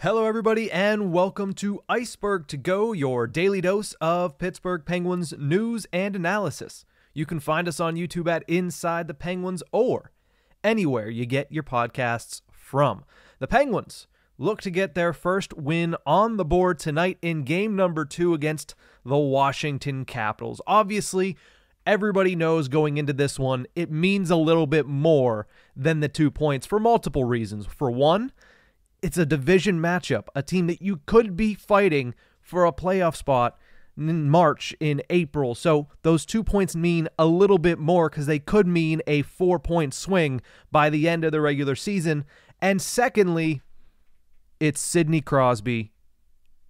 Hello, everybody, and welcome to Ice-Burgh To Go, your daily dose of Pittsburgh Penguins news and analysis. You can find us on YouTube at Inside the Penguins or anywhere you get your podcasts from. The Penguins look to get their first win on the board tonight in game number 2 against the Washington Capitals. Obviously, everybody knows going into this one, it means a little bit more than the 2 points for multiple reasons. For one, it's a division matchup, a team that you could be fighting for a playoff spot in March, in April. So those 2 points mean a little bit more because they could mean a 4-point swing by the end of the regular season. And secondly, it's Sidney Crosby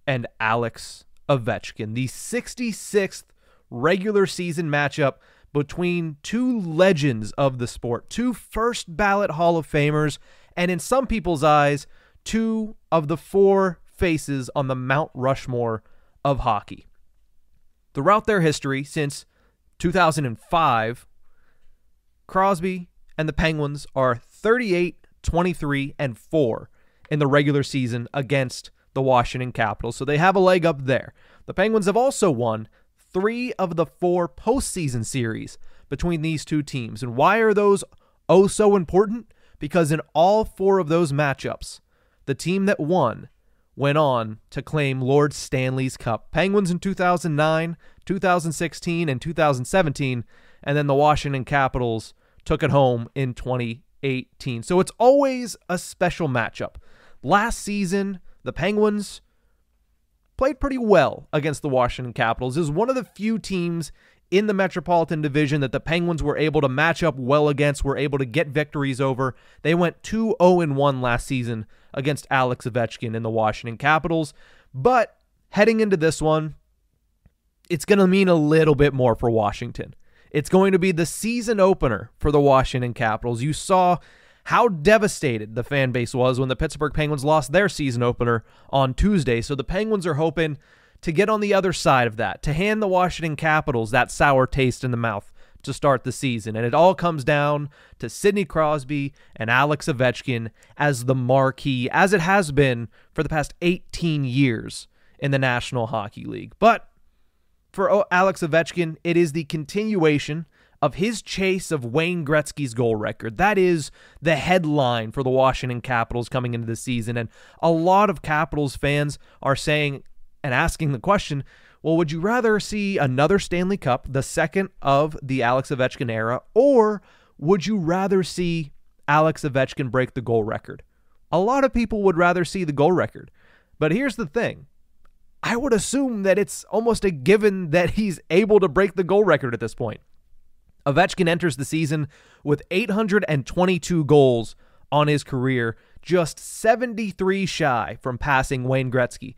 and Alex Ovechkin, the 66th regular season matchup between two legends of the sport, two first ballot Hall of Famers, and in some people's eyes, two of the 4 faces on the Mount Rushmore of hockey. Throughout their history, since 2005, Crosby and the Penguins are 38, 23, and 4 in the regular season against the Washington Capitals, so they have a leg up there. The Penguins have also won 3 of the 4 postseason series between these two teams. And why are those oh so important? Because in all 4 of those matchups, the team that won went on to claim Lord Stanley's Cup. Penguins in 2009, 2016, and 2017, and then the Washington Capitals took it home in 2018. So it's always a special matchup. Last season, the Penguins played pretty well against the Washington Capitals. It was one of the few teams in the Metropolitan Division that the Penguins were able to match up well against, were able to get victories over. They went 2-0-1 last season against Alex Ovechkin in the Washington Capitals. But heading into this one, it's going to mean a little bit more for Washington. It's going to be the season opener for the Washington Capitals. You saw how devastated the fan base was when the Pittsburgh Penguins lost their season opener on Tuesday. So the Penguins are hoping to get on the other side of that, to hand the Washington Capitals that sour taste in the mouth to start the season. And it all comes down to Sidney Crosby and Alex Ovechkin as the marquee, as it has been for the past 18 years in the National Hockey League. But for Alex Ovechkin, it is the continuation of his chase of Wayne Gretzky's goal record. That is the headline for the Washington Capitals coming into the season. And a lot of Capitals fans are saying and asking the question, well, would you rather see another Stanley Cup, the second of the Alex Ovechkin era, or would you rather see Alex Ovechkin break the goal record? A lot of people would rather see the goal record. But here's the thing. I would assume that it's almost a given that he's able to break the goal record at this point. Ovechkin enters the season with 822 goals on his career, just 73 shy from passing Wayne Gretzky.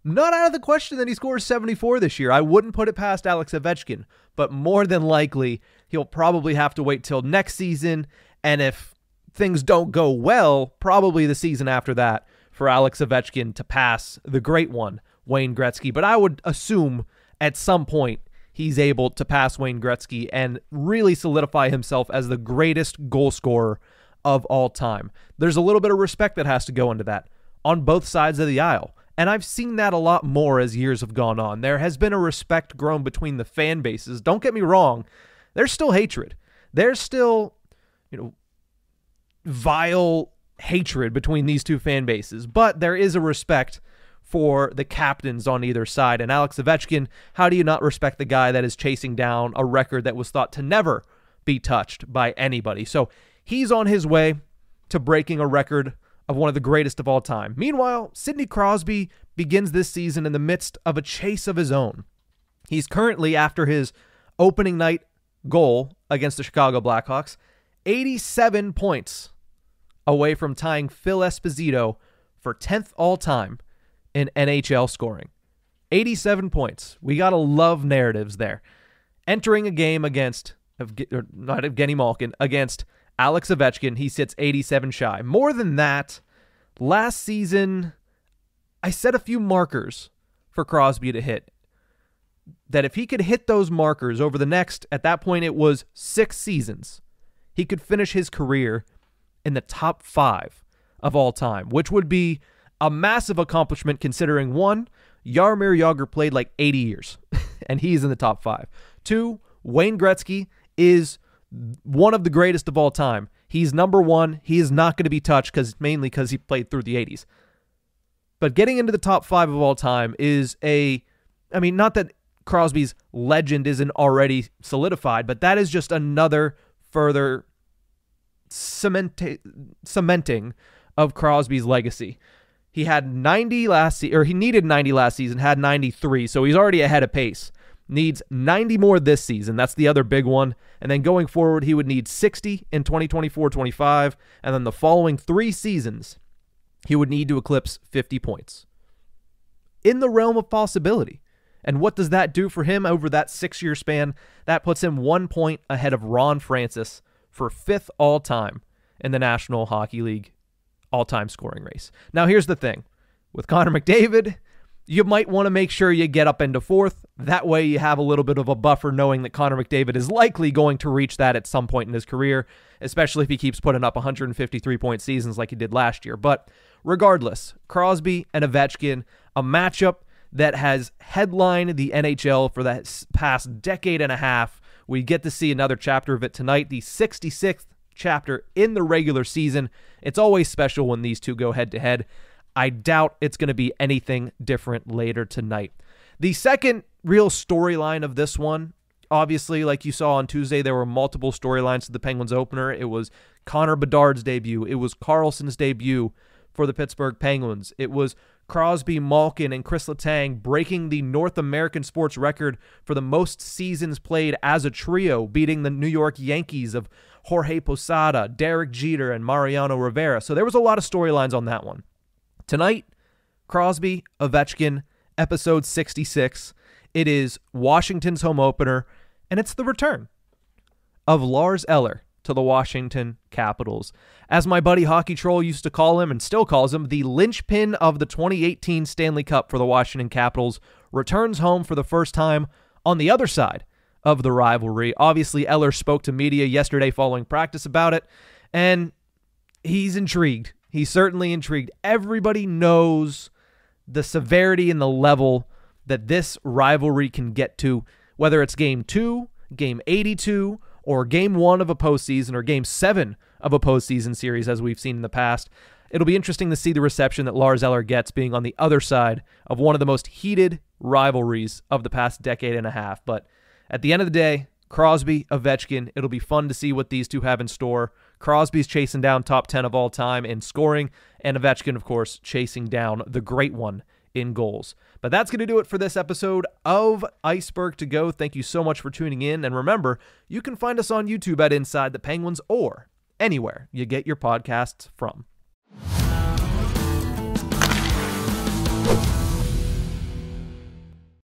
Not out of the question that he scores 74 this year. I wouldn't put it past Alex Ovechkin, but more than likely, he'll probably have to wait till next season, and if things don't go well, probably the season after that for Alex Ovechkin to pass the great one, Wayne Gretzky. But I would assume at some point he's able to pass Wayne Gretzky and really solidify himself as the greatest goal scorer of all time. There's a little bit of respect that has to go into that on both sides of the aisle. And I've seen that a lot more as years have gone on. There has been a respect grown between the fan bases. Don't get me wrong. There's still hatred. There's still, vile hatred between these two fan bases. But there is a respect for the captains on either side. And Alex Ovechkin, how do you not respect the guy that is chasing down a record that was thought to never be touched by anybody? So he's on his way to breaking a record of one of the greatest of all time. Meanwhile, Sidney Crosby begins this season in the midst of a chase of his own. He's currently, after his opening night goal against the Chicago Blackhawks, 87 points away from tying Phil Esposito for 10th all-time in NHL scoring. 87 points. We gotta love narratives there. Entering a game against, not Evgeny Malkin, against Alex Ovechkin, he sits 87 shy. More than that, last season, I set a few markers for Crosby to hit. That if he could hit those markers over the next, at that point it was 6 seasons, he could finish his career in the top 5 of all time, which would be A massive accomplishment considering, one, Jaromir Jagr played like 80 years, and he's in the top 5. 2, Wayne Gretzky is one of the greatest of all time. He's number 1. He is not going to be touched mainly because he played through the 80s. But getting into the top 5 of all time is not that Crosby's legend isn't already solidified, but that is just another further cementing of Crosby's legacy. He had 90 last season, or he needed 90 last season, had 93, so he's already ahead of pace. Needs 90 more this season. That's the other big one. And then going forward, he would need 60 in 2024-25, and then the following 3 seasons, he would need to eclipse 50 points. In the realm of possibility. And what does that do for him over that 6-year span? That puts him 1 point ahead of Ron Francis for 5th all-time in the National Hockey League all-time scoring race. Now, here's the thing. With Connor McDavid, you might want to make sure you get up into 4th. That way you have a little bit of a buffer knowing that Connor McDavid is likely going to reach that at some point in his career, especially if he keeps putting up 153-point seasons like he did last year. But regardless, Crosby and Ovechkin, a matchup that has headlined the NHL for the past decade and a half. We get to see another chapter of it tonight, the 66th chapter in the regular season. It's always special when these two go head-to-head. I doubt it's going to be anything different later tonight. The second real storyline of this one, obviously, like you saw on Tuesday, there were multiple storylines to the Penguins opener. It was Connor Bedard's debut. It was Karlsson's debut for the Pittsburgh Penguins. It was Crosby, Malkin, and Chris Letang breaking the North American sports record for the most seasons played as a trio, beating the New York Yankees of Jorge Posada, Derek Jeter, and Mariano Rivera. So there was a lot of storylines on that one. Tonight, Crosby, Ovechkin, episode 66. It is Washington's home opener, and it's the return of Lars Eller to the Washington Capitals. As my buddy Hockey Troll used to call him, and still calls him, the linchpin of the 2018 Stanley Cup for the Washington Capitals returns home for the first time on the other side of the rivalry. Obviously, Eller spoke to media yesterday following practice about it, and he's intrigued. He's certainly intrigued. Everybody knows the severity and the level that this rivalry can get to, whether it's Game 2, Game 82, or Game 1 of a postseason, or Game 7 of a postseason series, as we've seen in the past. It'll be interesting to see the reception that Lars Eller gets being on the other side of one of the most heated rivalries of the past decade and a half. But at the end of the day, Crosby, Ovechkin, it'll be fun to see what these two have in store. Crosby's chasing down top 10 of all time in scoring, and Ovechkin, of course, chasing down the great one in goals. But that's going to do it for this episode of Ice-Burgh To Go. Thank you so much for tuning in. And remember, you can find us on YouTube at Inside the Penguins or anywhere you get your podcasts from.